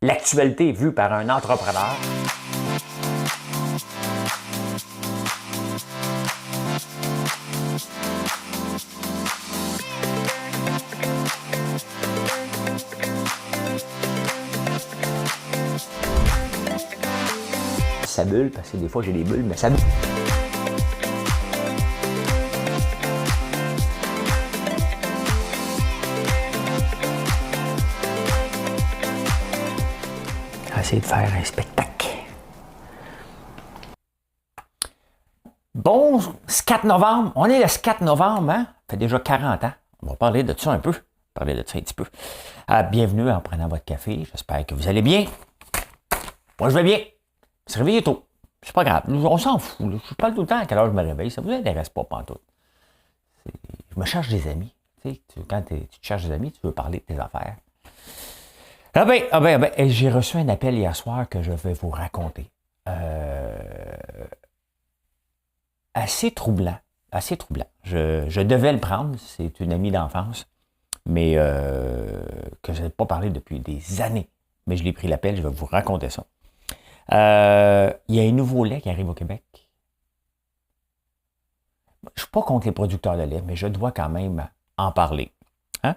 l'actualité vue par un entrepreneur. Ça bulle, parce que des fois j'ai des bulles, mais ça bulle. Essayer de faire un spectacle. Bon, ce 4 novembre, on est le 4 novembre, hein? Ça fait déjà 40 ans. On va parler de ça un peu. Parler de ça un petit peu. Bienvenue en prenant votre café. J'espère que vous allez bien. Moi, je vais bien. Se réveiller tôt. C'est pas grave. On s'en fout. Je parle tout le temps à quelle heure je me réveille. Ça vous intéresse pas pantoute. Je me cherche des amis. Tu sais, quand tu te cherches des amis, tu veux parler de tes affaires. J'ai reçu un appel hier soir que je vais vous raconter. Assez troublant. Assez troublant. Je devais le prendre. C'est une amie d'enfance, mais que je n'ai pas parlé depuis des années. Mais je l'ai pris l'appel, je vais vous raconter ça. Il y a un nouveau lait qui arrive au Québec. Je ne suis pas contre les producteurs de lait, mais je dois quand même en parler. Hein?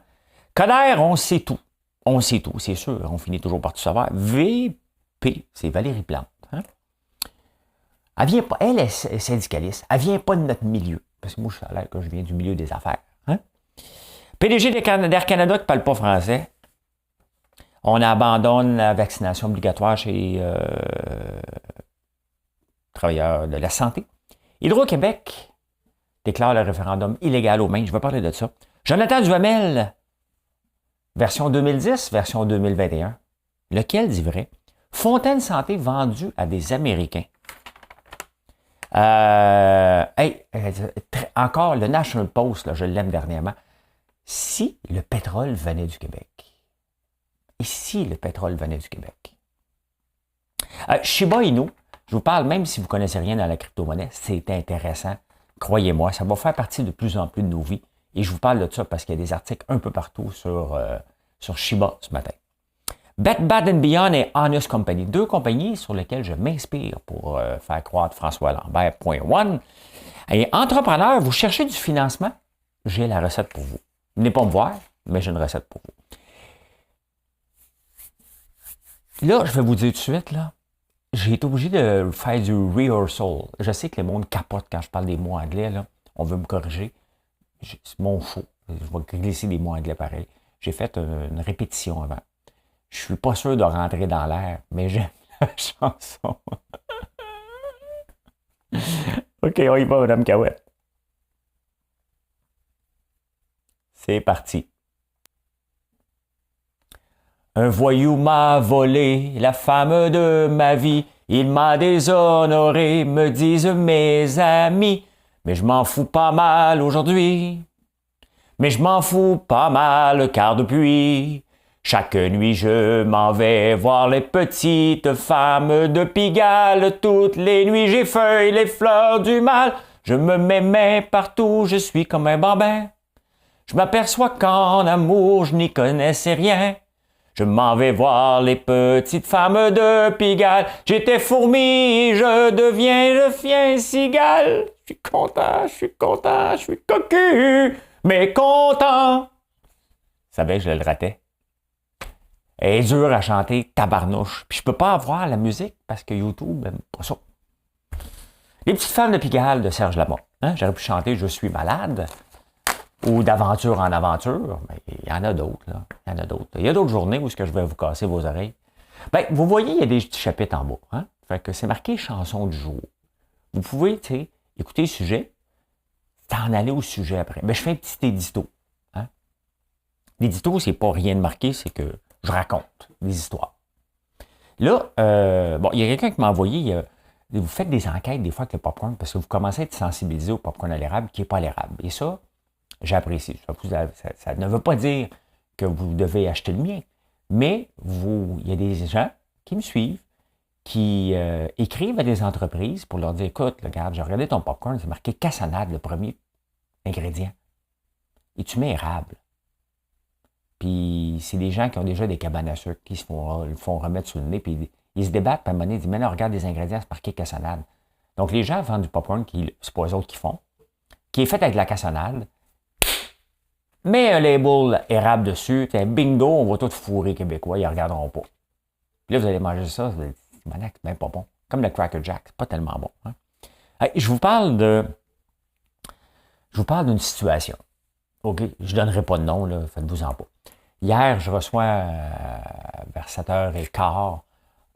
Coder, on sait tout. On sait tout, c'est sûr. On finit toujours par tout savoir. VP, c'est Valérie Plante. Hein? Elle vient pas, elle est syndicaliste. Elle vient pas de notre milieu. Parce que moi, je suis à l'air que je viens du milieu des affaires. Hein? PDG d'Air Canada qui ne parle pas français. On abandonne la vaccination obligatoire chez travailleurs de la santé. Hydro-Québec déclare le référendum illégal au Maine. Je vais parler de ça. Jonathan Duhamel, version 2010, version 2021. Lequel dit vrai? Fontaine Santé vendue à des Américains. Encore, le National Post, là, je l'aime dernièrement. Si le pétrole venait du Québec. Et si le pétrole venait du Québec? Shiba Inu, je vous parle, même si vous ne connaissez rien dans la crypto-monnaie, c'est intéressant. Croyez-moi, ça va faire partie de plus en plus de nos vies. Et je vous parle de ça parce qu'il y a des articles un peu partout sur Shiba ce matin. Bed Bath & Beyond et Honest Company, deux compagnies sur lesquelles je m'inspire pour faire croître François Lambert. Point one. Et entrepreneur, vous cherchez du financement? J'ai la recette pour vous. Venez pas me voir, mais j'ai une recette pour vous. Là, je vais vous dire tout de suite, là, j'ai été obligé de faire du rehearsal. Je sais que le monde capote quand je parle des mots anglais, là. On veut me corriger. C'est mon show. Je vais glisser des mots anglais pareil. J'ai fait une répétition avant. Je suis pas sûr de rentrer dans l'air, mais j'aime la chanson. OK, on y va, Madame Cahouette. C'est parti. Un voyou m'a volé la femme de ma vie. Il m'a déshonoré, me disent mes amis. Mais je m'en fous pas mal aujourd'hui. Mais je m'en fous pas mal, car depuis chaque nuit je m'en vais voir les petites femmes de Pigalle. Toutes les nuits j'effeuille les fleurs du mal. Je me mets partout, je suis comme un bambin. Je m'aperçois qu'en amour je n'y connaissais rien. Je m'en vais voir les petites femmes de Pigalle. J'étais fourmi, je deviens cigale. Je suis content, je suis cocu, mais content. Je savais que je le ratais. Elle est dure à chanter, tabarnouche. Puis je peux pas avoir la musique parce que YouTube n'aime pas ça. Les petites femmes de Pigalle de Serge Lama. Hein? J'aurais pu chanter Je suis malade ou d'aventure en aventure. Mais il y en a d'autres, là. Il y en a d'autres. Il y a d'autres journées où est-ce que je vais vous casser vos oreilles. Ben, vous voyez, il y a des petits chapitres en bas. Hein? Fait que c'est marqué chanson du jour. Vous pouvez, tu sais, écouter le sujet, t'en aller au sujet après. Ben, je fais un petit édito. Hein? L'édito, c'est pas rien de marqué, c'est que je raconte des histoires. Là, il y a quelqu'un qui m'a envoyé, vous faites des enquêtes des fois avec le popcorn parce que vous commencez à être sensibilisé au popcorn à l'érable qui n'est pas à l'érable. Et ça, j'apprécie. Ça ne veut pas dire que vous devez acheter le mien, mais il y a des gens qui me suivent, qui écrivent à des entreprises pour leur dire, écoute, regarde, j'ai regardé ton popcorn, c'est marqué cassonade, le premier ingrédient. Et tu mets érable. Puis c'est des gens qui ont déjà des cabanes à sucre, qui le font remettre sur le nez, puis ils se débattent, puis à un moment donné, ils disent, mais là, regarde les ingrédients, c'est marqué cassonade. Donc les gens vendent du popcorn, c'est pas eux autres qui font, qui est fait avec de la cassonade, mets un label érable dessus, bingo, on va tout fourrer québécois, ils ne regarderont pas. Puis là, vous allez manger ça, vous allez dire, c'est même pas bon. Comme le Cracker Jack, c'est pas tellement bon. Hein? Hey, je vous parle d'une situation. OK, je ne donnerai pas de nom, là, faites-vous-en pas. Hier, je reçois vers 7h15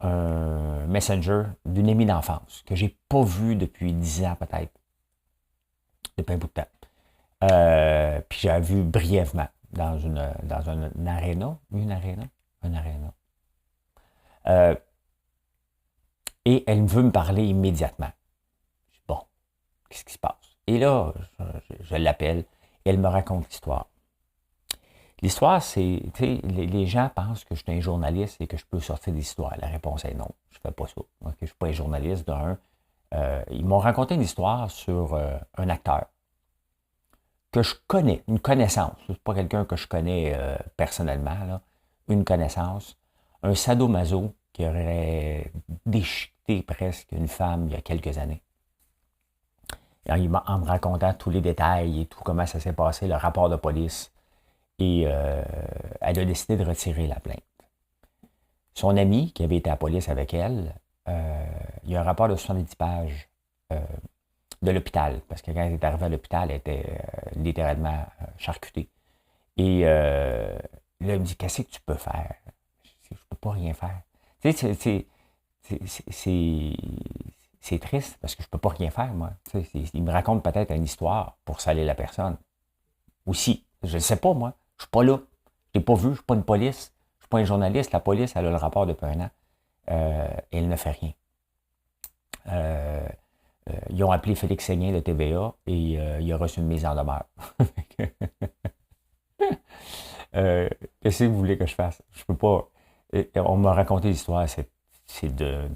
un messenger d'une amie d'enfance que j'ai pas vue depuis 10 ans peut-être, depuis un bout de temps. Puis j'ai vu brièvement dans une aréna, un aréna. Et elle veut me parler immédiatement. Je dis, bon, qu'est-ce qui se passe? Et là, je l'appelle et elle me raconte l'histoire. L'histoire, c'est, tu sais, les gens pensent que je suis un journaliste et que je peux sortir des histoires. La réponse est non, je ne fais pas ça. Okay? Je ne suis pas un journaliste d'un. Ils m'ont raconté une histoire sur un acteur que je connais, une connaissance. C'est pas quelqu'un que je connais personnellement, là. Une connaissance. Un sadomaso qui aurait déchiqueté presque une femme il y a quelques années. En me racontant tous les détails et tout, comment ça s'est passé, le rapport de police. Et elle a décidé de retirer la plainte. Son ami, qui avait été à la police avec elle, il y a un rapport de 70 pages de l'hôpital, parce que quand elle est arrivée à l'hôpital, elle était littéralement charcutée. Et là, il me dit, qu'est-ce que tu peux faire? Je ne peux pas rien faire. Tu sais, c'est triste, parce que je ne peux pas rien faire, moi. Il me raconte peut-être une histoire pour salir la personne. Aussi, je ne sais pas, moi. Je ne suis pas là. Je ne l'ai pas vu. Je ne suis pas une police. Je ne suis pas un journaliste. La police, elle a le rapport depuis un an. Et elle ne fait rien. Ils ont appelé Félix Séguin de TVA et il a reçu une mise en demeure. Qu'est-ce que vous voulez que je fasse? Je peux pas. On m'a raconté l'histoire, c'est de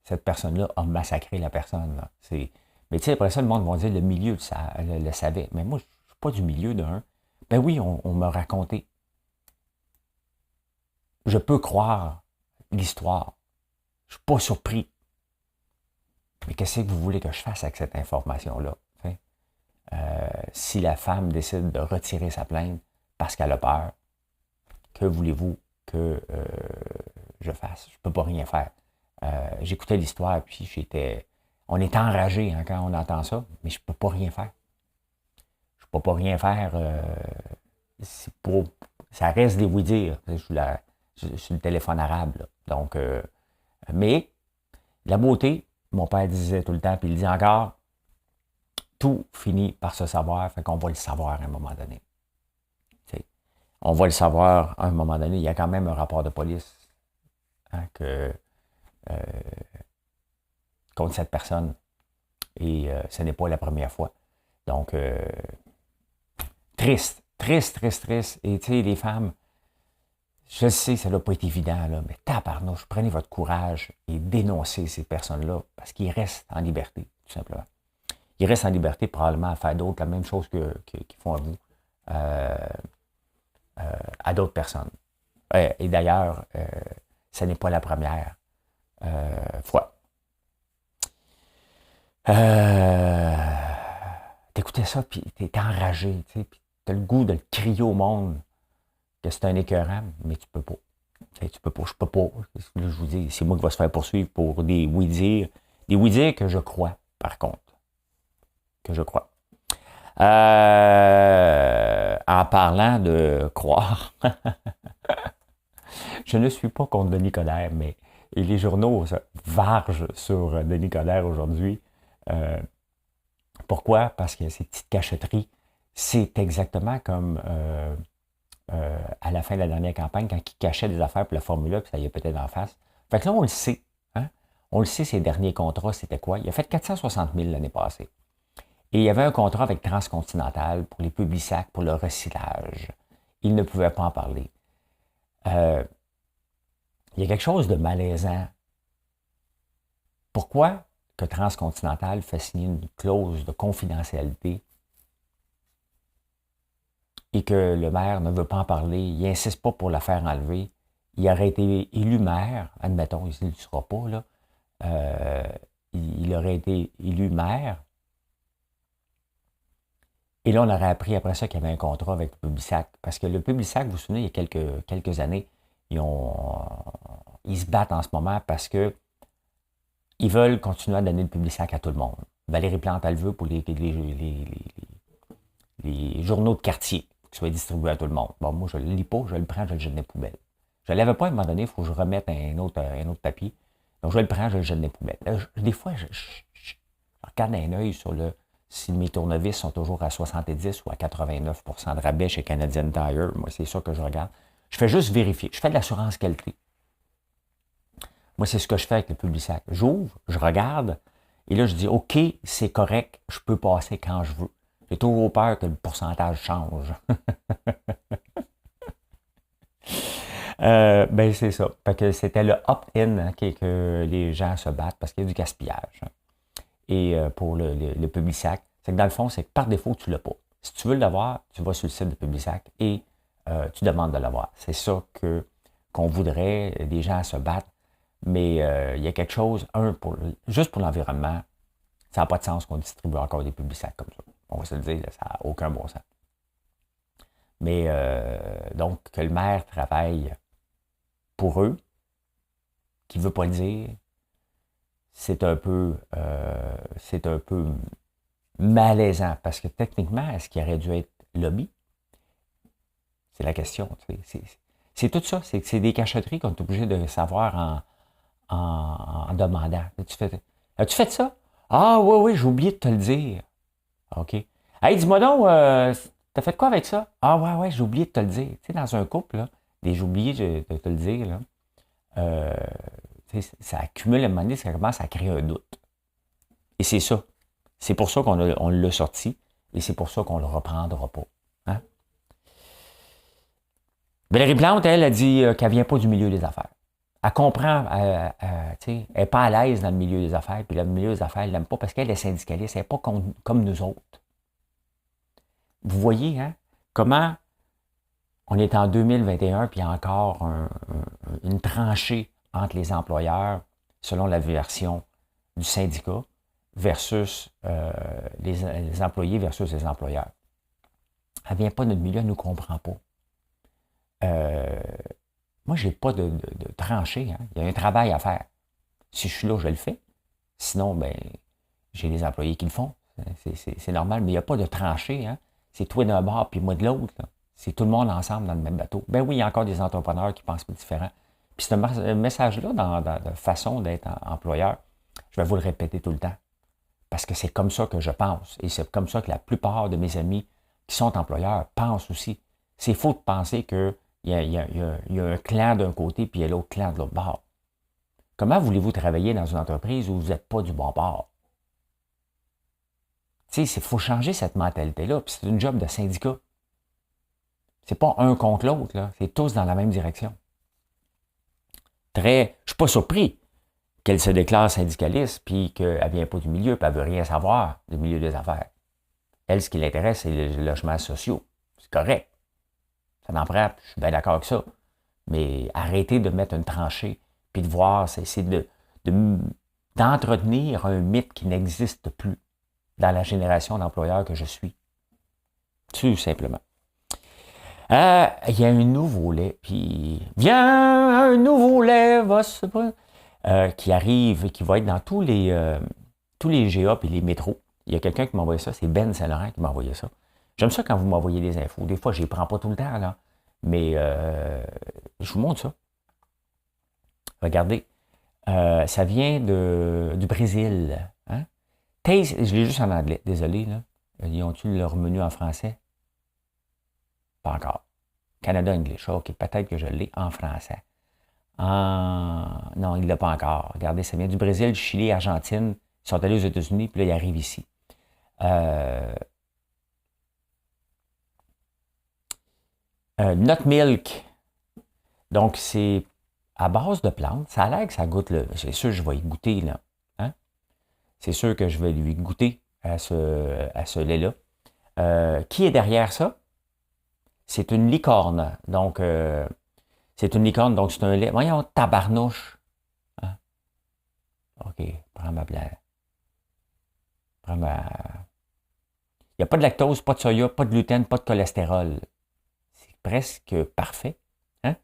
cette personne-là a massacré la personne. Là. Mais tu sais, après ça, le monde va dire le milieu le savait. Mais moi, je ne suis pas du milieu d'un. Ben oui, on m'a raconté. Je peux croire l'histoire. Je ne suis pas surpris. Mais qu'est-ce que vous voulez que je fasse avec cette information-là? Si la femme décide de retirer sa plainte parce qu'elle a peur, que voulez-vous que je fasse? Je ne peux pas rien faire. J'écoutais l'histoire, puis on est enragé hein, quand on entend ça, mais je ne peux pas rien faire. Je ne peux pas rien faire. Ça reste des oui-dire. Je suis le téléphone arabe. Là. Donc, mais la beauté, mon père disait tout le temps, puis il dit encore, tout finit par se savoir, fait qu'on va le savoir à un moment donné. T'sais, on va le savoir à un moment donné. Il y a quand même un rapport de police hein, contre cette personne. Et ce n'est pas la première fois. Donc, triste. Et tu sais, les femmes, je sais, ça n'a pas été évident, là, mais tabarnouche, prenez votre courage et dénoncez ces personnes-là parce qu'ils restent en liberté, tout simplement. Ils restent en liberté probablement à faire d'autres, la même chose qu'ils font à vous, à d'autres personnes. Et d'ailleurs, ce n'est pas la première fois. T'écoutais ça, puis t'es enragé, tu sais, puis t'as le goût de le crier au monde que c'est un écœurant, mais tu peux pas. Tu peux pas, je peux pas. Je vous dis, c'est moi qui va se faire poursuivre pour des oui-dire. Des oui-dire que je crois, par contre. Que je crois. En parlant de croire, je ne suis pas contre Denis Coderre, mais et les journaux vargent sur Denis Coderre aujourd'hui. Pourquoi? Parce que ces petites cachotteries, c'est exactement comme à la fin de la dernière campagne, quand il cachait des affaires pour la Formule, puis ça y est peut-être en face. Fait que là, on le sait. Hein? On le sait, ses derniers contrats, c'était quoi? Il a fait 460 000 l'année passée. Et il y avait un contrat avec Transcontinental pour les Publisac, pour le recyclage. Il ne pouvait pas en parler. Il y a quelque chose de malaisant. Pourquoi que Transcontinental fait signer une clause de confidentialité et que le maire ne veut pas en parler, il n'insiste pas pour la faire enlever, il aurait été élu maire, admettons, il ne le sera pas, là, euh, il aurait été élu maire, et là, on aurait appris après ça qu'il y avait un contrat avec le Publisac, parce que le Publisac, vous vous souvenez, il y a quelques années, ils se battent en ce moment parce que ils veulent continuer à donner le Publisac à tout le monde. Valérie Plante, elle veut pour les journaux de quartier qui soient distribués à tout le monde. Bon, moi, je ne le lis pas, je le prends, je le jette dans les poubelles. Je ne l'avais pas à un moment donné, il faut que je remette un autre papier. Donc, je le prends, je le jette dans les poubelles. Là, des fois, je regarde un œil sur si mes tournevis sont toujours à 70 ou à 89% de rabais chez Canadian Tire. Moi, c'est ça que je regarde. Je fais juste vérifier. Je fais de l'assurance qualité. Moi, c'est ce que je fais avec le Publisac. J'ouvre, je regarde, et là, je dis, OK, c'est correct, je peux passer quand je veux. J'ai toujours peur que le pourcentage change. Ben, c'est ça. Fait que c'était le opt-in hein, que les gens se battent parce qu'il y a du gaspillage. Hein. Et pour le Publisac, c'est que dans le fond, c'est que par défaut, tu ne l'as pas. Si tu veux l'avoir, tu vas sur le site de Publisac et tu demandes de l'avoir. C'est ça qu'on voudrait, les gens se battent. Mais il y a quelque chose, juste pour l'environnement, ça n'a pas de sens qu'on distribue encore des Publisacs comme ça. On va se le dire, là, ça n'a aucun bon sens. Mais donc, que le maire travaille pour eux, qui ne veut pas le dire, c'est un peu malaisant. Parce que techniquement, est-ce qu'il aurait dû être lobby? C'est la question. C'est tout ça. C'est des cachotteries qu'on est obligé de savoir en demandant. As-tu fait ça? Ah oui, j'ai oublié de te le dire. OK. Hey, dis-moi donc, t'as fait quoi avec ça? Ah ouais, j'ai oublié de te le dire. Tu sais, dans un couple, là, j'ai oublié de te le dire, là, ça accumule à un moment donné, ça commence à créer un doute. Et c'est ça. C'est pour ça qu'on l'a sorti et c'est pour ça qu'on ne le reprendra pas. Hein? Valérie Plante, elle, a dit qu'elle ne vient pas du milieu des affaires. Elle comprend, elle n'est pas à l'aise dans le milieu des affaires, puis le milieu des affaires, elle ne l'aime pas parce qu'elle est syndicaliste, elle n'est pas comme nous autres. Vous voyez, hein, comment on est en 2021, puis il y a encore une tranchée entre les employeurs, selon la version du syndicat, versus les employés versus les employeurs. Elle ne vient pas de notre milieu, elle ne nous comprend pas. Moi, je n'ai pas de tranchée. Hein. Il y a un travail à faire. Si je suis là, je le fais. Sinon, ben, j'ai des employés qui le font. C'est normal, mais il n'y a pas de tranchée. Hein. C'est toi d'un bord puis moi de l'autre. C'est tout le monde ensemble dans le même bateau. Ben oui, il y a encore des entrepreneurs qui pensent différent. Puis ce message-là, dans la façon d'être employeur, je vais vous le répéter tout le temps. Parce que c'est comme ça que je pense. Et c'est comme ça que la plupart de mes amis qui sont employeurs pensent aussi. C'est faux de penser qu'il y a un clan d'un côté puis il y a l'autre clan de l'autre bord. Comment voulez-vous travailler dans une entreprise où vous n'êtes pas du bon bord? Tu sais, il faut changer cette mentalité-là. Puis c'est une job de syndicat. C'est pas un contre l'autre, là. C'est tous dans la même direction. Je ne suis pas surpris qu'elle se déclare syndicaliste, puis qu'elle ne vient pas du milieu, puis elle ne veut rien savoir du milieu des affaires. Elle, ce qui l'intéresse, c'est les logements sociaux. C'est correct. Ça n'en prend, je suis bien d'accord avec ça. Mais arrêtez de mettre une tranchée, puis de voir, c'est d'entretenir un mythe qui n'existe plus dans la génération d'employeurs que je suis. Tout simplement. Il y a un nouveau lait, puis viens, un nouveau lait va se qui arrive et qui va être dans tous les GA et les métros. Il y a quelqu'un qui m'a envoyé ça, c'est Ben Saint-Laurent qui m'a envoyé ça. J'aime ça quand vous m'envoyez des infos. Des fois, je ne les prends pas tout le temps, là. Mais je vous montre ça. Regardez. Ça vient du Brésil. Hein? Taste, je l'ai juste en anglais, désolé. Là. Ils ont-tu leur menu en français? Pas encore. Canada English. OK, peut-être que je l'ai en français. Non, il ne l'a pas encore. Regardez, ça vient du Brésil, du Chili, Argentine. Ils sont allés aux États-Unis, puis là, ils arrivent ici. Nut milk. Donc, c'est à base de plantes. Ça a l'air que ça goûte c'est sûr que je vais y goûter, là. Hein? C'est sûr que je vais lui goûter à ce lait-là. Qui est derrière ça? c'est une licorne. Donc, c'est une licorne, donc c'est un lait. Voyons, tabarnouche. Hein? OK, prends ma blague. Prends ma... Il n'y a pas de lactose, pas de soya, pas de gluten, pas de cholestérol. C'est presque parfait. Hein?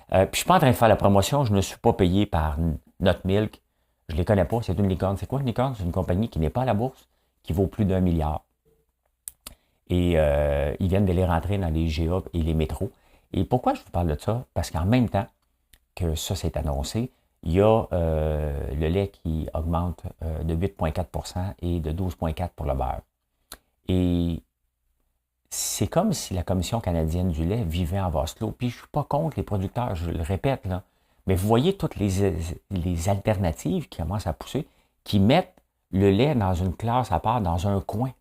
Puis je suis pas en train de faire la promotion, je ne suis pas payé par Not Milk. Je ne les connais pas, c'est une licorne. C'est quoi une licorne? C'est une compagnie qui n'est pas à la bourse, qui vaut plus d'1 milliard. Et ils viennent de les rentrer dans les GA et les métros. Et pourquoi je vous parle de ça? Parce qu'en même temps que ça s'est annoncé, il y a le lait qui augmente de 8,4 et de 12,4 pour le beurre. Et c'est comme si la Commission canadienne du lait vivait en vase clos. Puis je ne suis pas contre les producteurs, je le répète, là. Mais vous voyez toutes les alternatives qui commencent à pousser, qui mettent le lait dans une classe à part, dans un coin.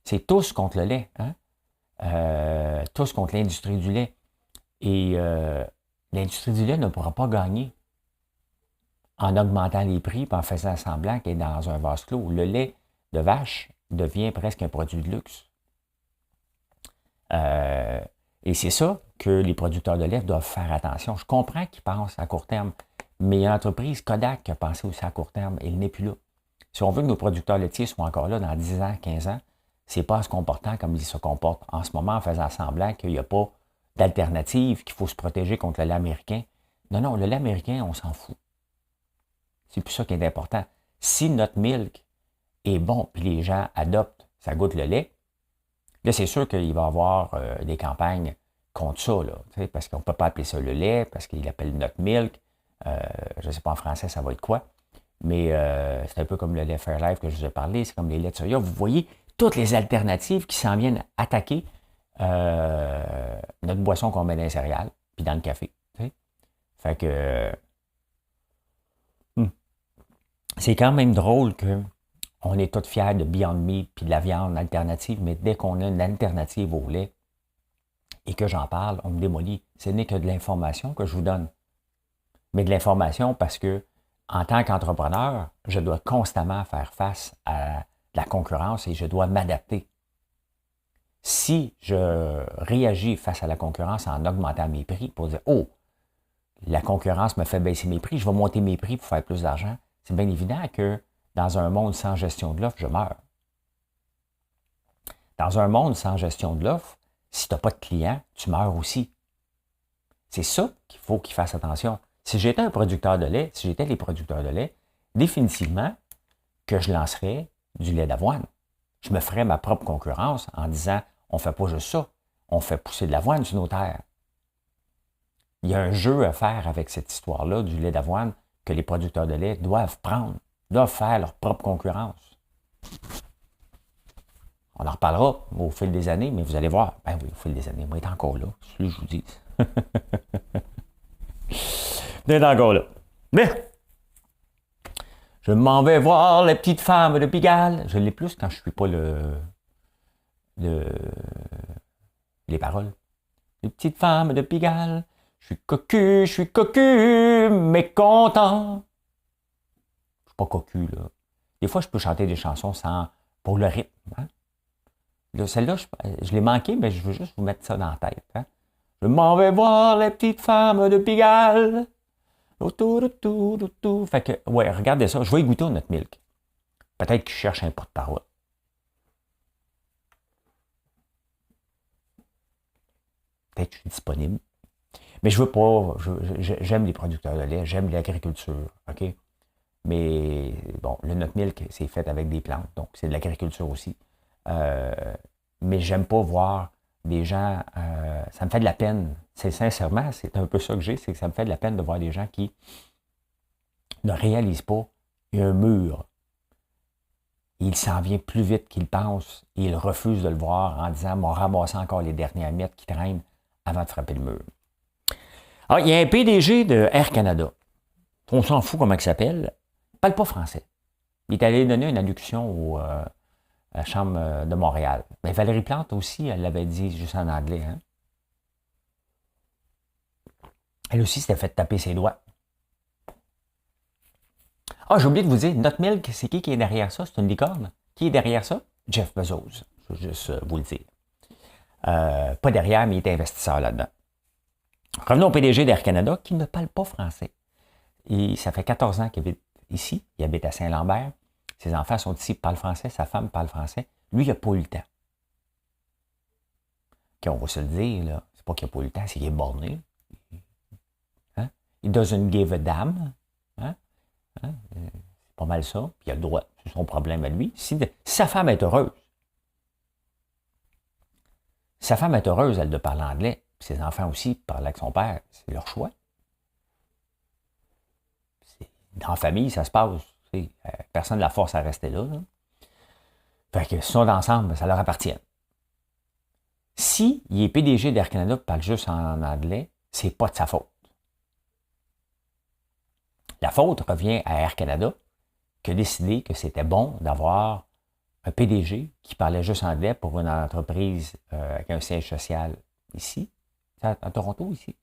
C'est tous contre le lait, hein? Tous contre l'industrie du lait. Et l'industrie du lait ne pourra pas gagner en augmentant les prix et en faisant semblant qu'elle est dans un vase clos. Le lait de vache devient presque un produit de luxe. Et c'est ça que les producteurs de lait doivent faire attention. Je comprends qu'ils pensent à court terme, mais il y a l'entreprise Kodak qui a pensé aussi à court terme et elle n'est plus là. Si on veut que nos producteurs laitiers soient encore là dans 10 ans, 15 ans, c'est pas en se comportant comme ils se comportent en ce moment, en faisant semblant qu'il n'y a pas d'alternative, qu'il faut se protéger contre le lait américain. Non, non, le lait américain, on s'en fout. C'est plus ça qui est important. Si notre milk est bon, puis les gens adoptent, ça goûte le lait, là, c'est sûr qu'il va y avoir des campagnes contre ça, là, parce qu'on ne peut pas appeler ça le lait, parce qu'il appelle notre milk. Je ne sais pas en français, ça va être quoi. Mais c'est un peu comme le lait Fairlife que je vous ai parlé, c'est comme les laits de soya. Vous voyez toutes les alternatives qui s'en viennent attaquer notre boisson qu'on met dans les céréales, puis dans le café. T'sais. Fait que c'est quand même drôle que on est tous fiers de Beyond Meat puis de la viande alternative, mais dès qu'on a une alternative au lait et que j'en parle, on me démolit. Ce n'est que de l'information que je vous donne. Mais de l'information parce que, en tant qu'entrepreneur, je dois constamment faire face à la concurrence et je dois m'adapter. Si je réagis face à la concurrence en augmentant mes prix pour dire « Oh, la concurrence me fait baisser mes prix, je vais monter mes prix pour faire plus d'argent », c'est bien évident que dans un monde sans gestion de l'offre, je meurs. Dans un monde sans gestion de l'offre, si tu n'as pas de clients, tu meurs aussi. C'est ça qu'il faut qu'ils fassent attention. Si j'étais un producteur de lait, si j'étais les producteurs de lait, définitivement que je lancerais du lait d'avoine. Je me ferais ma propre concurrence en disant « On ne fait pas juste ça, on fait pousser de l'avoine sur nos terres. » Il y a un jeu à faire avec cette histoire-là du lait d'avoine que les producteurs de lait doivent prendre, doivent faire leur propre concurrence. On en reparlera au fil des années, mais vous allez voir. Ben oui, au fil des années, on est encore là, c'est ce que je vous dis. On est encore là. Mais je m'en vais voir les petites femmes de Pigalle. Je l'ai plus quand je ne suis pas les paroles. Les petites femmes de Pigalle. Je suis cocu, mais content. Je suis pas cocu, là. Des fois, je peux chanter des chansons pour le rythme. Hein? Là, celle-là, je l'ai manqué, mais je veux juste vous mettre ça dans la tête. Hein? Je m'en vais voir les petites femmes de Pigalle. Fait que, ouais, regardez ça. Je vais y goûter notre milk. Peut-être qu'il cherche un porte-parole. Peut-être que je suis disponible. Mais je veux pas. J'aime les producteurs de lait, j'aime l'agriculture. OK? Mais bon, le nut milk, c'est fait avec des plantes, donc c'est de l'agriculture aussi. Mais j'aime pas voir des gens. Ça me fait de la peine. C'est sincèrement, c'est un peu ça que j'ai, c'est que ça me fait de la peine de voir des gens qui ne réalisent pas qu'il y a un mur. Il s'en vient plus vite qu'il pense et il refuse de le voir en disant « M'en ramasser encore les dernières miettes qui traînent avant de frapper le mur ». Alors, il y a un PDG de Air Canada. On s'en fout comment il s'appelle. Il ne parle pas français. Il est allé donner une allocution à la Chambre de Montréal. Mais Valérie Plante aussi, elle l'avait dit juste en anglais. Hein? Elle aussi s'était fait taper ses doigts. Ah, j'ai oublié de vous dire, Not Milk, c'est qui est derrière ça? C'est une licorne. Qui est derrière ça? Jeff Bezos. Je veux juste vous le dire. Pas derrière, mais il est investisseur là-dedans. Revenons au PDG d'Air Canada, qui ne parle pas français. Ça fait 14 ans qu'il habite ici. Il habite à Saint-Lambert. Ses enfants sont ici, parlent français. Sa femme parle français. Lui, il n'a pas eu le temps. Okay, on va se le dire, là. C'est pas qu'il n'a pas eu le temps, c'est qu'il est borné. Hein? He doesn't give a damn. Hein? Hein? C'est pas mal ça. Puis il a le droit. C'est son problème à lui. Si sa femme est heureuse, elle de parler anglais. Puis ses enfants aussi parlent avec son père. C'est leur choix. Dans la famille, ça se passe. Personne ne la force à rester là. Fait que s'ils sont ensemble, ça leur appartient. Si il est PDG d'Air Canada et parle juste en anglais, c'est pas de sa faute. La faute revient à Air Canada qui a décidé que c'était bon d'avoir un PDG qui parlait juste anglais pour une entreprise avec un siège social ici. À Toronto, ici.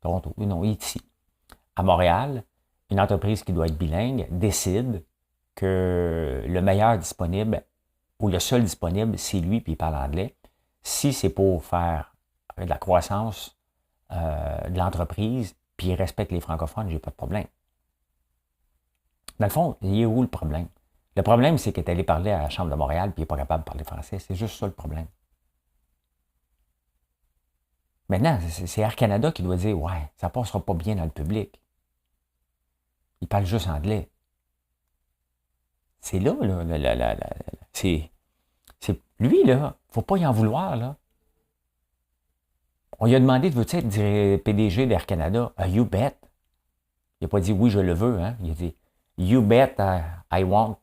Toronto, non, ici. À Montréal, une entreprise qui doit être bilingue décide que le meilleur disponible ou le seul disponible, c'est lui, puis il parle anglais. Si c'est pour faire de la croissance de l'entreprise, puis il respecte les francophones, j'ai pas de problème. Dans le fond, il est où le problème? Le problème, c'est qu'il est allé parler à la Chambre de Montréal, puis il n'est pas capable de parler français. C'est juste ça le problème. Maintenant, c'est Air Canada qui doit dire « Ouais, ça ne passera pas bien dans le public. » Il parle juste anglais. C'est là, c'est lui, là, faut pas y en vouloir, là. On lui a demandé, veux-tu être PDG d'Air Canada? You bet. Il n'a pas dit oui, je le veux, hein. Il a dit You bet I want.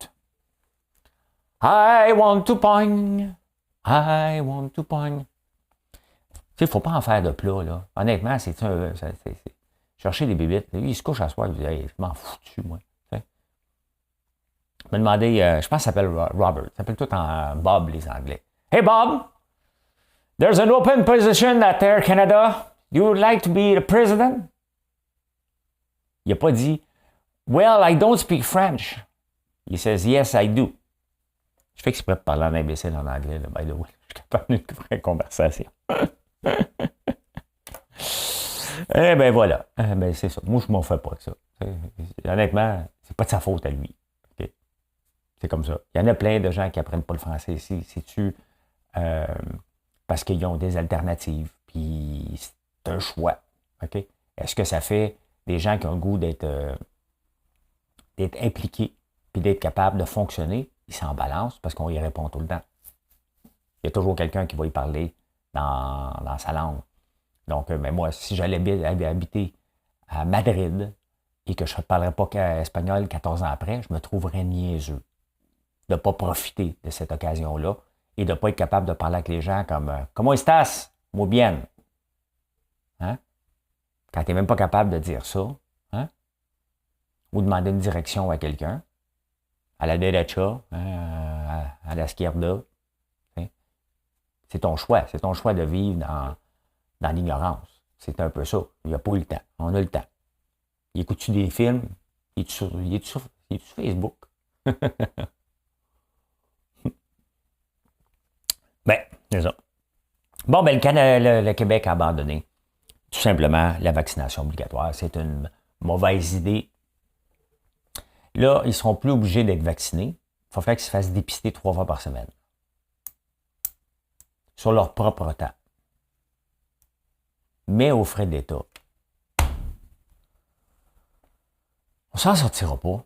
I want to pong. I want to pong. Tu sais, il ne faut pas en faire de plat, là. Honnêtement, c'est chercher des bébites. Lui, il se couche à soir, il dit hey, je m'en foutu, moi. Il m'a demandé, je pense qu'il s'appelle Robert. Il s'appelle tout en Bob, les Anglais. Hey Bob, there's an open position at Air Canada. You would like to be the president? Il n'a pas dit, well, I don't speak French. He says, yes, I do. Je fais exprès de parler en imbécile en anglais, là, by the way. Je suis capable d'une vraie conversation. Eh bien voilà. Eh ben, c'est ça. Moi, je m'en fais pas de ça. Honnêtement, c'est pas de sa faute à lui. Okay? C'est comme ça. Il y en a plein de gens qui apprennent pas le français ici. C'est-tu parce qu'ils ont des alternatives. Puis c'est un choix. Okay? Est-ce que ça fait des gens qui ont le goût d'être impliqués puis d'être capables de fonctionner? Ils s'en balancent parce qu'on y répond tout le temps. Il y a toujours quelqu'un qui va y parler dans sa langue. Donc, mais moi, si j'allais habiter à Madrid et que je ne parlerais pas espagnol 14 ans après, je me trouverais niaiseux de ne pas profiter de cette occasion-là et de ne pas être capable de parler avec les gens comme « Comment estás? Muy bien. » Hein? Quand tu n'es même pas capable de dire ça, hein? Ou demander une direction à quelqu'un, à la derecha, hein? À la izquierda. Hein? C'est ton choix de vivre dans l'ignorance. C'est un peu ça. Il n'y a pas eu le temps. On a le temps. Il écoute-tu des films? Il est sur Facebook? Ben, c'est ça. Bon, ben, le Québec a abandonné tout simplement la vaccination obligatoire. C'est une mauvaise idée. Là, ils ne seront plus obligés d'être vaccinés. Il va falloir qu'ils se fassent dépister 3 fois par semaine. Sur leur propre temps. Mais aux frais de l'État. On s'en sortira pas.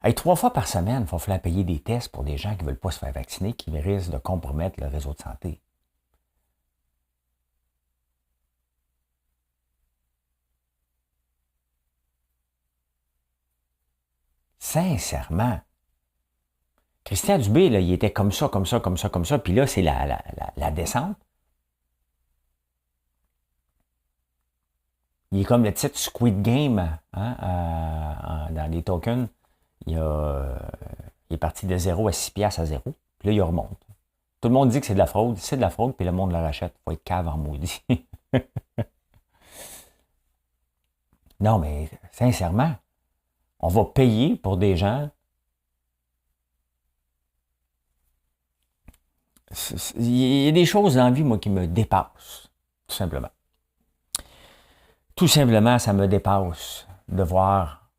Hey, 3 fois par semaine, il va falloir payer des tests pour des gens qui ne veulent pas se faire vacciner, qui risquent de compromettre le réseau de santé. Sincèrement. Christian Dubé, là, il était comme ça, puis là, c'est la descente. Il est comme le titre Squid Game hein, dans les tokens. Il est parti de 0 à 6 piastres à 0. Puis là, il remonte. Tout le monde dit que c'est de la fraude. C'est de la fraude, puis le monde le rachète. Il faut être cave en maudit. Non, mais sincèrement, on va payer pour des gens Il y a des choses dans la vie, moi, qui me dépassent, tout simplement. Tout simplement, ça me dépasse de voir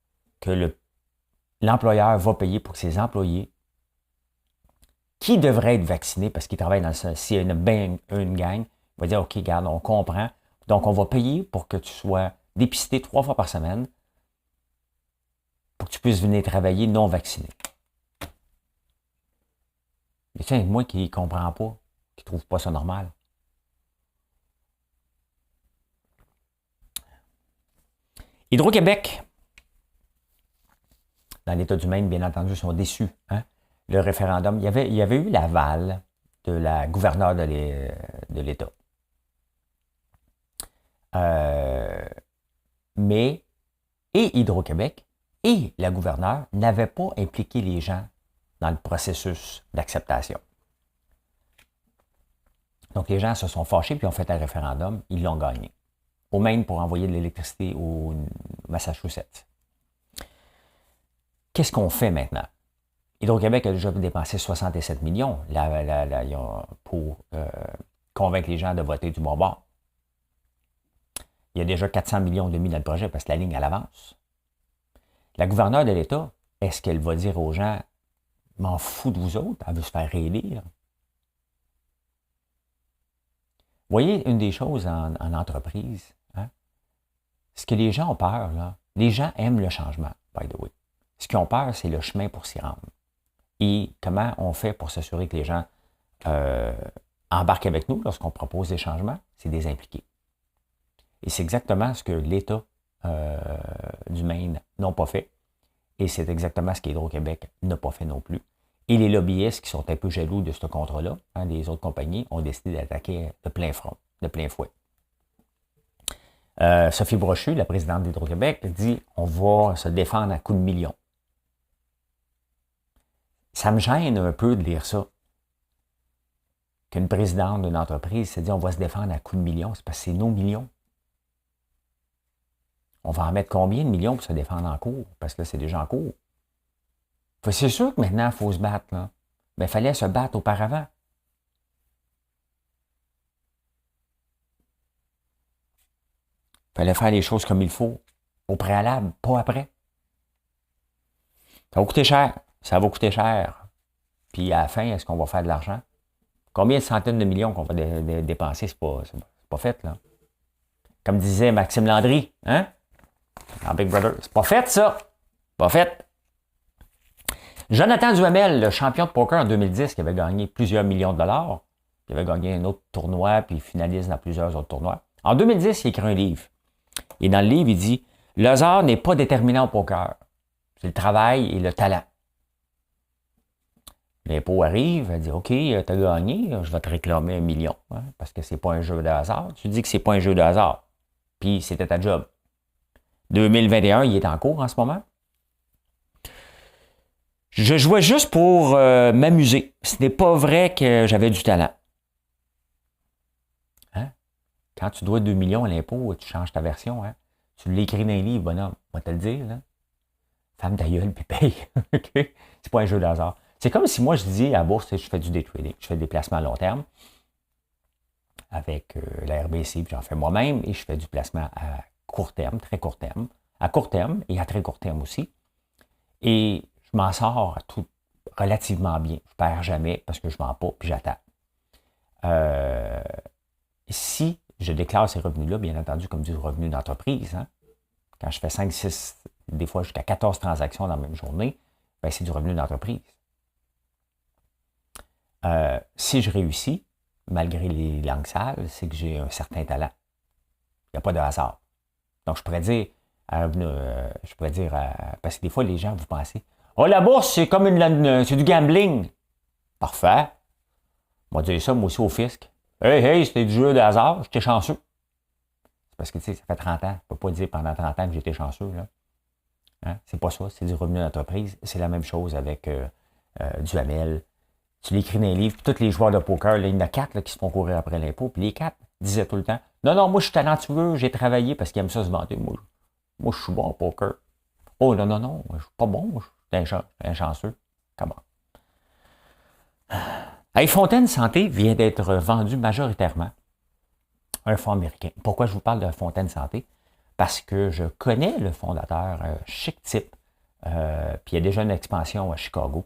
que l'employeur va payer pour que ses employés, qui devraient être vaccinés parce qu'ils travaillent dans le... S'il y a une gang, il va dire, OK, regarde, on comprend. Donc, on va payer pour que tu sois dépisté 3 fois par semaine pour que tu puisses venir travailler non vacciné. Mais tiens, moi qui ne comprends pas, qui ne trouve pas ça normal. Hydro-Québec, dans l'État du Maine, bien entendu, sont déçus. Hein? Le référendum, il y avait eu l'aval de la gouverneure de l'État. Mais, et Hydro-Québec et la gouverneure n'avaient pas impliqué les gens dans le processus d'acceptation. Donc, les gens se sont fâchés puis ont fait un référendum, ils l'ont gagné. Au Maine pour envoyer de l'électricité au Massachusetts. Qu'est-ce qu'on fait maintenant? Hydro-Québec a déjà dépensé 67 millions pour convaincre les gens de voter du bon bord. Il y a déjà 400 millions de mis dans le projet parce que la ligne, elle avance. La gouverneure de l'État, est-ce qu'elle va dire aux gens, m'en fous de vous autres, elle veut se faire réélire? Vous voyez, une des choses en entreprise, hein? Ce que les gens ont peur, là, les gens aiment le changement, by the way. Ce qu'ils ont peur, c'est le chemin pour s'y rendre. Et comment on fait pour s'assurer que les gens embarquent avec nous lorsqu'on propose des changements? C'est des impliqués. Et c'est exactement ce que l'État du Maine n'a pas fait. Et c'est exactement ce qu'Hydro-Québec n'a pas fait non plus. Et les lobbyistes qui sont un peu jaloux de ce contrat-là, hein, des autres compagnies, ont décidé d'attaquer de plein front, de plein fouet. Sophie Brochu, la présidente d'Hydro-Québec, dit « On va se défendre à coups de millions ». Ça me gêne un peu de lire ça. Qu'une présidente d'une entreprise s'est dit « On va se défendre à coups de millions », c'est parce que c'est nos millions. On va en mettre combien de millions pour se défendre en cours? Parce que là, c'est déjà en cours. C'est sûr que maintenant, il faut se battre. Là. Mais il fallait se battre auparavant. Il fallait faire les choses comme il faut, au préalable, pas après. Ça va coûter cher. Ça va coûter cher. Puis à la fin, est-ce qu'on va faire de l'argent? Combien de centaines de millions qu'on va dépenser, c'est pas fait, là. Comme disait Maxime Landry, hein? En Big Brother. C'est pas fait, ça. Pas fait. Jonathan Duhamel, le champion de poker en 2010, qui avait gagné plusieurs millions de dollars, qui avait gagné un autre tournoi, puis finaliste dans plusieurs autres tournois. En 2010, il écrit un livre. Et dans le livre, il dit « Le hasard n'est pas déterminant au poker. C'est le travail et le talent. » L'impôt arrive, elle dit « OK, tu as gagné, je vais te réclamer 1 million. Hein, parce que c'est pas un jeu de hasard. Tu dis que c'est pas un jeu de hasard. Puis c'était ta job. 2021, il est en cours en ce moment. Je jouais juste pour m'amuser. Ce n'est pas vrai que j'avais du talent. Hein? Quand tu dois 2 millions à l'impôt, tu changes ta version. Hein? Tu l'écris dans un livre, bonhomme. On va te le dire. Là. Femme ta gueule, puis paye. Okay? C'est pas un jeu de hasard. C'est comme si moi, je dis à la bourse, je fais du day trading. Je fais des placements à long terme avec la RBC, puis j'en fais moi-même, et je fais du placement à court terme, très court terme, à court terme et à très court terme aussi. Et je m'en sors tout relativement bien. Je ne perds jamais parce que je ne vends pas puis j'attends. Si je déclare ces revenus-là, bien entendu, comme du revenu d'entreprise, hein, quand je fais 5, 6, des fois jusqu'à 14 transactions dans la même journée, ben c'est du revenu d'entreprise. Si je réussis, malgré les langues sales, c'est que j'ai un certain talent. Il n'y a pas de hasard. Donc, je pourrais dire, parce que des fois, les gens, vous pensez, oh, la bourse, c'est comme c'est du gambling. Parfait. On va dire ça, moi aussi, au fisc. Hey, c'était du jeu de hasard, j'étais chanceux. C'est parce que, tu sais, ça fait 30 ans. Je ne peux pas dire pendant 30 ans que j'étais chanceux, là. Hein? C'est pas ça, c'est du revenu d'entreprise. C'est la même chose avec Duhamel. Tu l'écris dans les livres, puis tous les joueurs de poker, là, il y en a 4 là, qui se font courir après l'impôt, puis les 4 disaient tout le temps, non, moi, je suis talentueux, j'ai travaillé parce qu'ils aiment ça se vanter. Moi, je suis bon au poker. Oh, non, je suis pas bon, je suis un chanceux. Comment? Hey, Fontaine Santé vient d'être vendu majoritairement à un fonds américain. Pourquoi je vous parle de Fontaine Santé? Parce que je connais le fondateur, chic type, puis il y a déjà une expansion à Chicago.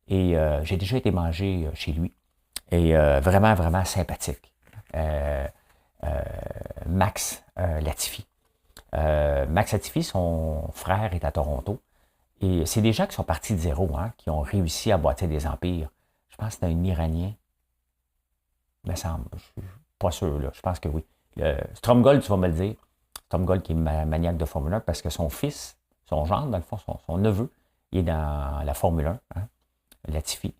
Et j'ai déjà été manger chez lui. Et vraiment, vraiment sympathique. Max Latifi. Max Latifi, son frère est à Toronto. Et c'est des gens qui sont partis de zéro, hein, qui ont réussi à bâtir des empires. Je pense que c'est un Iranien. Il me semble. Je suis pas sûr, là. Je pense que oui. Stromgold, tu vas me le dire. Stromgold qui est maniaque de Formule 1 parce que son fils, son gendre, dans le fond, son neveu, il est dans la Formule 1, hein, Latifi,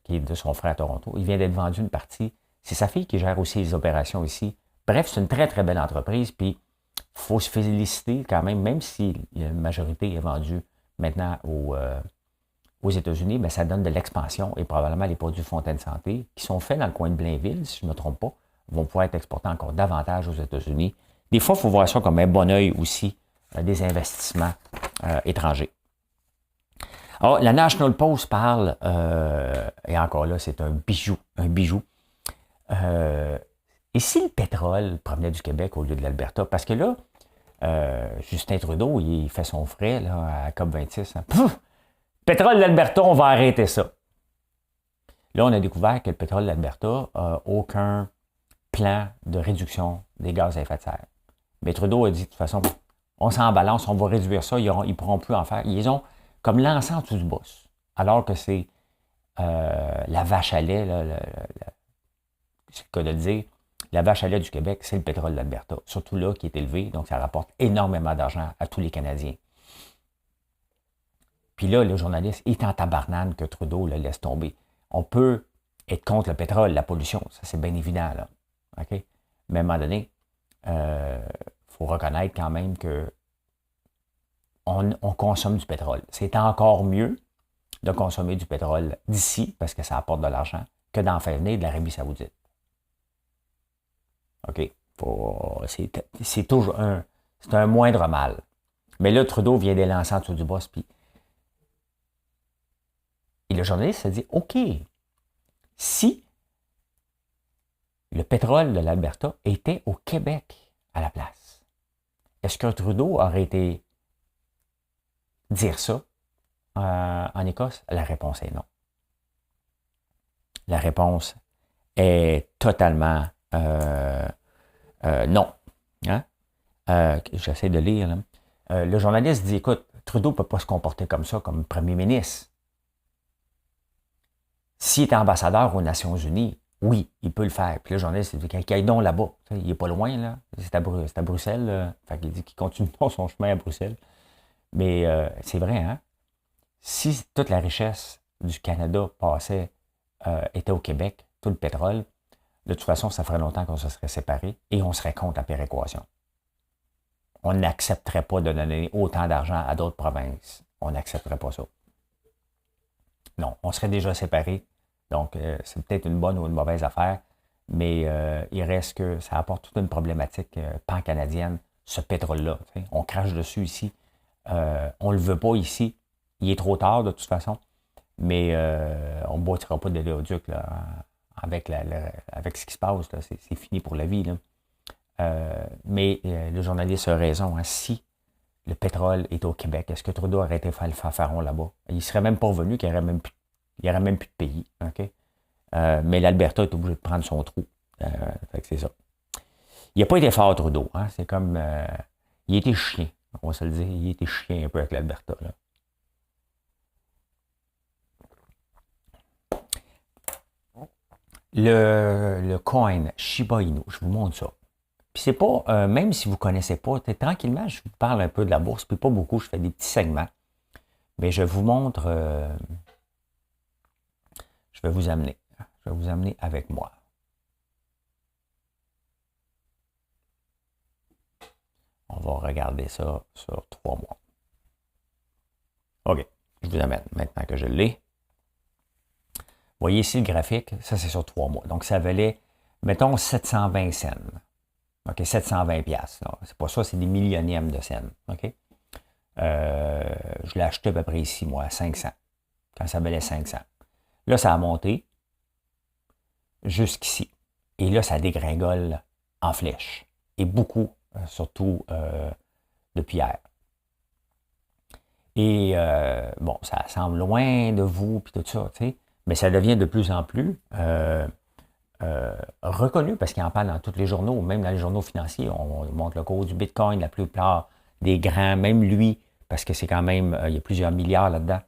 qui est de son frère à Toronto. Il vient d'être vendu une partie. C'est sa fille qui gère aussi les opérations ici. Bref, c'est une très, très belle entreprise. Puis, il faut se féliciter quand même si la majorité est vendue maintenant aux États-Unis, mais ça donne de l'expansion et probablement les produits Fontaine Santé qui sont faits dans le coin de Blainville, si je ne me trompe pas, vont pouvoir être exportés encore davantage aux États-Unis. Des fois, il faut voir ça comme un bon œil aussi des investissements étrangers. Alors, la National Post parle, et encore là, c'est un bijou, et si le pétrole provenait du Québec au lieu de l'Alberta? Parce que là, Justin Trudeau, il fait son frais là, à COP26. Hein. Pétrole de l'Alberta, on va arrêter ça. Là, on a découvert que le pétrole de l'Alberta n'a aucun plan de réduction des gaz à effet de serre. Mais Trudeau a dit, de toute façon, on s'en balance, on va réduire ça, ils ne pourront plus en faire. Ils ont comme lancé en dessous du boss. Alors que c'est la vache à lait, c'est le cas de le dire, la vache à lait du Québec, c'est le pétrole de l'Alberta. Surtout là, qui est élevé, donc ça rapporte énormément d'argent à tous les Canadiens. Puis là, le journaliste est en tabarnane que Trudeau le laisse tomber. On peut être contre le pétrole, la pollution, ça c'est bien évident, là. OK? Mais à un moment donné, faut reconnaître quand même que on consomme du pétrole. C'est encore mieux de consommer du pétrole d'ici, parce que ça apporte de l'argent, que d'en faire venir de l'Arabie Saoudite. OK? C'est toujours c'est un moindre mal. Mais là, Trudeau vient d'élancer en dessous du boss, puis et le journaliste s'est dit, OK, si le pétrole de l'Alberta était au Québec à la place, est-ce que Trudeau aurait été dire ça en Écosse? La réponse est non. La réponse est totalement non. Hein? J'essaie de lire. Là. Le journaliste dit, écoute, Trudeau ne peut pas se comporter comme ça, comme premier ministre. S'il est ambassadeur aux Nations Unies, oui, il peut le faire. Puis le journaliste dit qu'il aille donc là-bas. Il n'est pas loin, là. C'est à Bruxelles. Là. Fait qu'il dit qu'il continue son chemin à Bruxelles. Mais c'est vrai, hein? Si toute la richesse du Canada était au Québec, tout le pétrole, de toute façon, ça ferait longtemps qu'on se serait séparés et on serait contre la péréquation. On n'accepterait pas de donner autant d'argent à d'autres provinces. On n'accepterait pas ça. Non, on serait déjà séparés. Donc, c'est peut-être une bonne ou une mauvaise affaire, mais il reste que ça apporte toute une problématique pan-canadienne, ce pétrole-là. T'sais. On crache dessus ici. On ne le veut pas ici. Il est trop tard, de toute façon. Mais on ne boitira pas de l'éoduc là, avec ce qui se passe. Là. C'est fini pour la vie. Là. Mais le journaliste a raison. Hein. Si le pétrole est au Québec, est-ce que Trudeau aurait été faire le fanfaron là-bas? Il ne serait même pas revenu, qu'il n'y aurait même plus de pays. Okay? Mais l'Alberta est obligé de prendre son trou. Fait que c'est ça. Il n'a pas été fort, Trudeau. Hein? C'est comme... il était chien. On va se le dire. Il était chien un peu avec l'Alberta. Là. Le coin Shiba Inu, je vous montre ça. Puis c'est pas, même si vous ne connaissez pas, tranquillement, je vous parle un peu de la bourse, puis pas beaucoup, je fais des petits segments. Mais je vous montre, je vais vous amener avec moi. On va regarder ça sur 3 mois. OK, je vous amène maintenant que je l'ai. Vous voyez ici le graphique, ça c'est sur 3 mois. Donc ça valait, mettons, 720 cents. OK, 720 piastres. C'est pas ça, c'est des millionièmes de cents. OK? Je l'ai acheté à peu près ici, moi, à 500. Quand ça valait 500. Là, ça a monté. jusqu'ici. Et là, ça dégringole en flèche. Et beaucoup, surtout depuis hier. Et bon, ça semble loin de vous, puis tout ça, tu sais, mais ça devient de plus en plus reconnu parce qu'il en parle dans tous les journaux, même dans les journaux financiers. On montre le cours du Bitcoin, la plupart des grands, même lui, parce que c'est quand même, il y a plusieurs milliards là-dedans.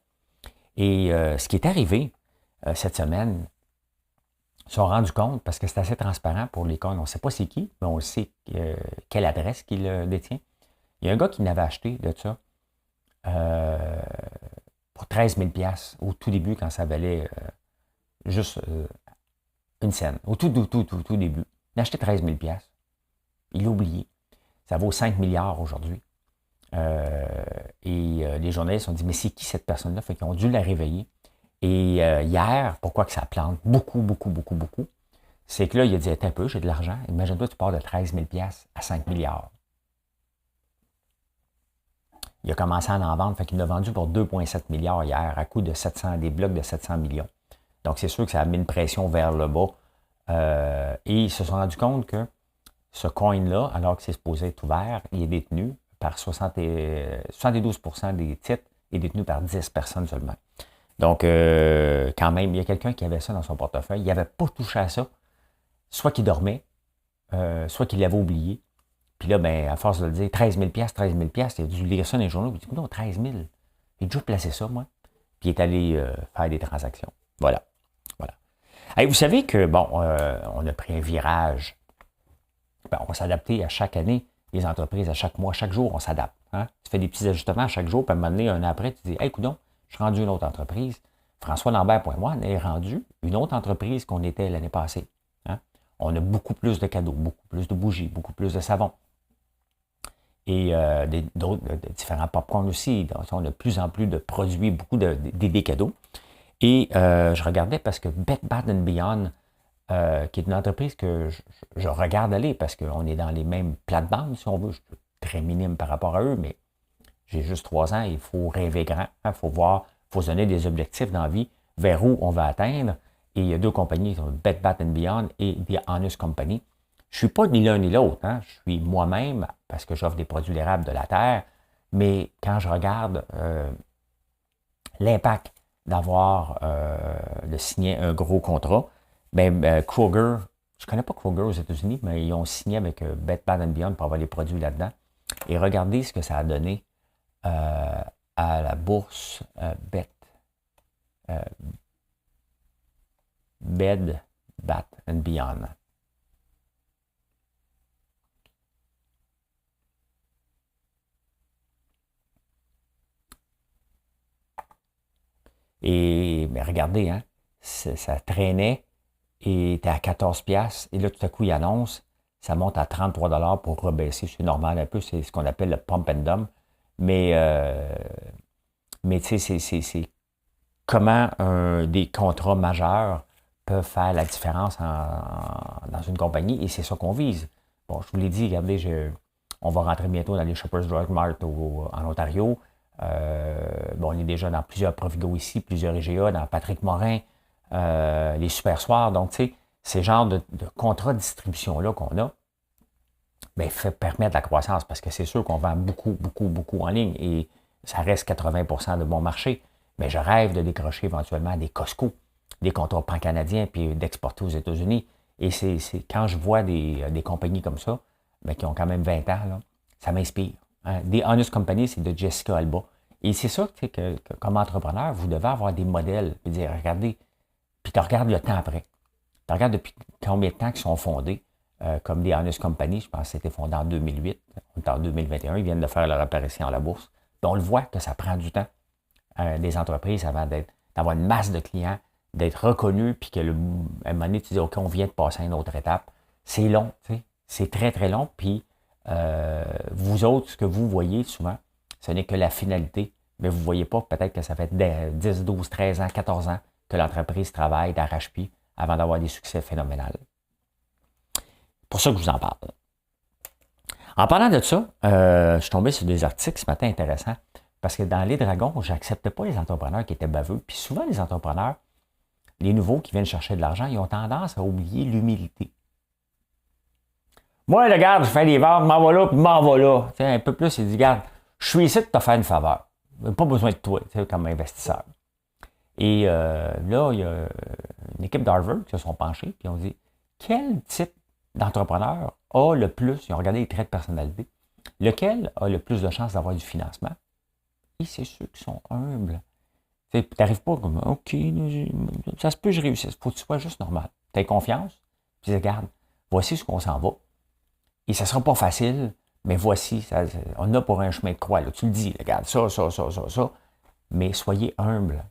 Et ce qui est arrivé cette semaine, ils se sont rendus compte, parce que c'est assez transparent pour les coins, on ne sait pas c'est qui, mais on sait quelle adresse qu'il détient. Il y a un gars qui n'avait acheté de ça pour 13 000 $ au tout début, quand ça valait juste une scène. Au tout début. Il a acheté 13 000 $. Il l'a oublié. Ça vaut 5 milliards aujourd'hui. Et les journalistes ont dit, mais c'est qui cette personne-là? Fait qu'ils ont dû la réveiller. Et hier, pourquoi que ça plante beaucoup, c'est que là, il a dit, attends un peu, j'ai de l'argent. Imagine-toi, tu pars de 13 000 $ à 5 milliards. Il a commencé à en vendre, fait qu'il l'a vendu pour 2,7 milliards hier, à coût de 700, des blocs de 700 millions. Donc, c'est sûr que ça a mis une pression vers le bas. Et ils se sont rendus compte que ce coin-là, alors que c'est supposé être ouvert, il est détenu par 72% des titres est détenu par 10 personnes seulement. Donc, quand même, il y a quelqu'un qui avait ça dans son portefeuille. Il n'avait pas touché à ça. Soit qu'il dormait, soit qu'il l'avait oublié. Puis là, ben, à force de le dire, 13 000 $, 13 000 $, il a dû lire ça dans les journaux. Il dit, non, 13 000. J'ai déjà placé ça, moi. Puis il est allé faire des transactions. Voilà. Hey, vous savez que, bon, on a pris un virage. Ben, on va s'adapter à chaque année. Les entreprises, à chaque mois, chaque jour, on s'adapte. Hein? Tu fais des petits ajustements à chaque jour, puis à un moment donné, un an après, tu dis, hey, coudonc, je suis rendu une autre entreprise. François Lambert.one est rendu une autre entreprise qu'on était l'année passée. Hein? On a beaucoup plus de cadeaux, beaucoup plus de bougies, beaucoup plus de savon. Et d'autres, différents popcorn aussi. Donc, on a de plus en plus de produits, beaucoup des cadeaux. Et je regardais parce que Bed Bath & Beyond, qui est une entreprise que je regarde aller parce qu'on est dans les mêmes plates-bandes, si on veut. Je suis très minime par rapport à eux, mais j'ai juste 3 ans, il faut rêver grand. Il faut voir, il faut se donner des objectifs dans la vie, vers où on va atteindre. Et il y a 2 compagnies, Bed Bath & Beyond et The Honest Company. Je ne suis pas ni l'un ni l'autre. Hein. Je suis moi-même parce que j'offre des produits d'érable de la terre. Mais quand je regarde l'impact d'avoir de signer un gros contrat, ben, Kroger, je ne connais pas Kroger aux États-Unis, mais ils ont signé avec Bed Bath & Beyond pour avoir les produits là-dedans. Et regardez ce que ça a donné à la bourse Bed Bath & Beyond. Et mais regardez, hein, ça traînait et était à 14 $. Et là, tout à coup, il annonce, ça monte à 33 $ pour rebaisser. C'est normal un peu, c'est ce qu'on appelle le pump and dump. Mais tu sais, c'est comment des contrats majeurs peuvent faire la différence dans une compagnie. Et c'est ça qu'on vise. Bon, je vous l'ai dit, regardez, on va rentrer bientôt dans les Shoppers Drug Mart en Ontario. Bon, on est déjà dans plusieurs Provigo ici, plusieurs IGA, dans Patrick Morin, les Super Soirs. Donc, tu sais, ces genres de contrats de distribution-là qu'on a, bien, permettre la croissance parce que c'est sûr qu'on vend beaucoup en ligne et ça reste 80% de bon marché. Mais je rêve de décrocher éventuellement des Costco, des contrats pan-canadiens puis d'exporter aux États-Unis. Et c'est quand je vois des compagnies comme ça, bien, qui ont quand même 20 ans, là, ça m'inspire. Hein. Des Honest Company, c'est de Jessica Alba. Et c'est ça que comme entrepreneur, vous devez avoir des modèles et dire, regardez, puis tu regardes le temps après. Tu regardes depuis combien de temps ils sont fondés, comme des Honest Company, je pense que c'était fondé en 2008, on est en 2021, ils viennent de faire leur apparition à la bourse. Donc, on le voit que ça prend du temps, des entreprises, avant d'avoir une masse de clients, d'être reconnu, puis qu'à un moment donné, tu dis, OK, on vient de passer à une autre étape. C'est long, tu sais, c'est très, très long, puis vous autres, ce que vous voyez souvent, ce n'est que la finalité, mais vous ne voyez pas peut-être que ça fait 10, 12, 13 ans, 14 ans que l'entreprise travaille d'arrache-pied avant d'avoir des succès phénoménaux. C'est pour ça que je vous en parle. En parlant de ça, je suis tombé sur des articles ce matin intéressants parce que dans Les Dragons, je n'acceptais pas les entrepreneurs qui étaient baveux. Puis souvent, les entrepreneurs, les nouveaux qui viennent chercher de l'argent, ils ont tendance à oublier l'humilité. Moi, regarde, je fais des ventes, m'en va là, puis m'en va là. Tu sais, un peu plus, il dit, regarde, je suis ici de te faire une faveur. Pas besoin de toi, tu sais, comme investisseur. Et là, il y a une équipe d'Harvard qui se sont penchés, puis ont dit, quel type d'entrepreneur a le plus, ils ont regardé les traits de personnalité, lequel a le plus de chances d'avoir du financement? Et c'est ceux qui sont humbles. Tu n'arrives pas comme, OK, ça se peut que je réussisse. Il faut que tu sois juste normal. Tu as confiance, puis regarde, voici ce qu'on s'en va. Et ça ne sera pas facile, mais voici, on a pour un chemin de croix. Là. Tu le dis, regarde, ça. Mais soyez humble.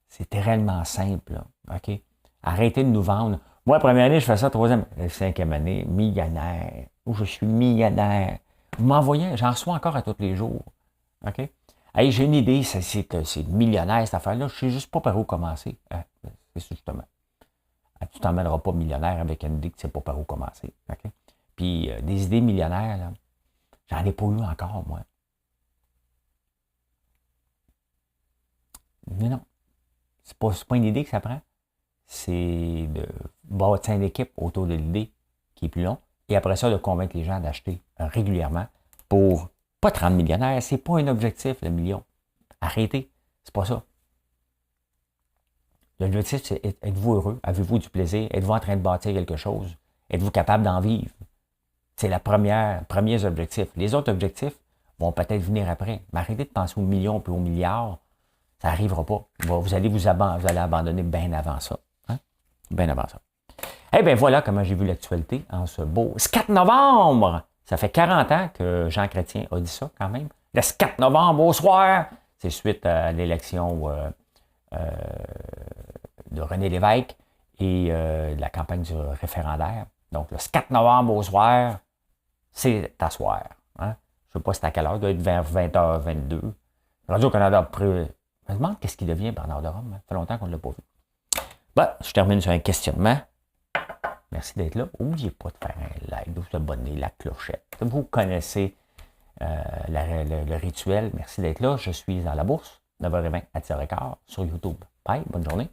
C'est tellement simple. Là, OK? Arrêtez de nous vendre. Moi, la première année, je fais ça, troisième, la cinquième année, millionnaire. Où je suis millionnaire. Vous m'envoyez, j'en reçois encore à tous les jours. OK? Hey, j'ai une idée, c'est millionnaire, cette affaire-là. Je ne sais juste pas par où commencer. C'est justement. Tu ne t'emmèneras pas millionnaire avec une idée que tu ne sais pas par où commencer. Okay? Puis, des idées millionnaires, là, j'en ai pas eu encore, moi. Mais non. C'est pas une idée que ça prend. C'est de bâtir une équipe autour de l'idée qui est plus long. Et après ça, de convaincre les gens d'acheter régulièrement pour pas te rendre millionnaire. C'est pas un objectif, le million. Arrêtez. C'est pas ça. L'objectif, c'est êtes-vous heureux? Avez-vous du plaisir? Êtes-vous en train de bâtir quelque chose? Êtes-vous capable d'en vivre? C'est le premier objectif. Les autres objectifs vont peut-être venir après. Mais arrêtez de penser aux millions et aux milliards. Ça n'arrivera pas. Vous allez abandonner bien avant ça. Hein? Bien avant ça. Eh bien, voilà comment j'ai vu l'actualité en ce beau 4 novembre. Ça fait 40 ans que Jean Chrétien a dit ça, quand même. Le 4 novembre au soir. C'est suite à l'élection de René Lévesque et de la campagne du référendaire. Donc, le 4 novembre au soir, c'est à soir. Hein? Je ne sais pas c'est à quelle heure, il doit être vers 20h22. Radio-Canada, je me demande qu'est-ce qui devient Bernard de Rome. Ça fait longtemps qu'on ne l'a pas vu. Bon, je termine sur un questionnement. Merci d'être là. N'oubliez pas de faire un like, de vous abonner, la clochette. Vous connaissez le rituel. Merci d'être là. Je suis dans la bourse, 9h20 à 10h15 sur YouTube. Bye, bonne journée.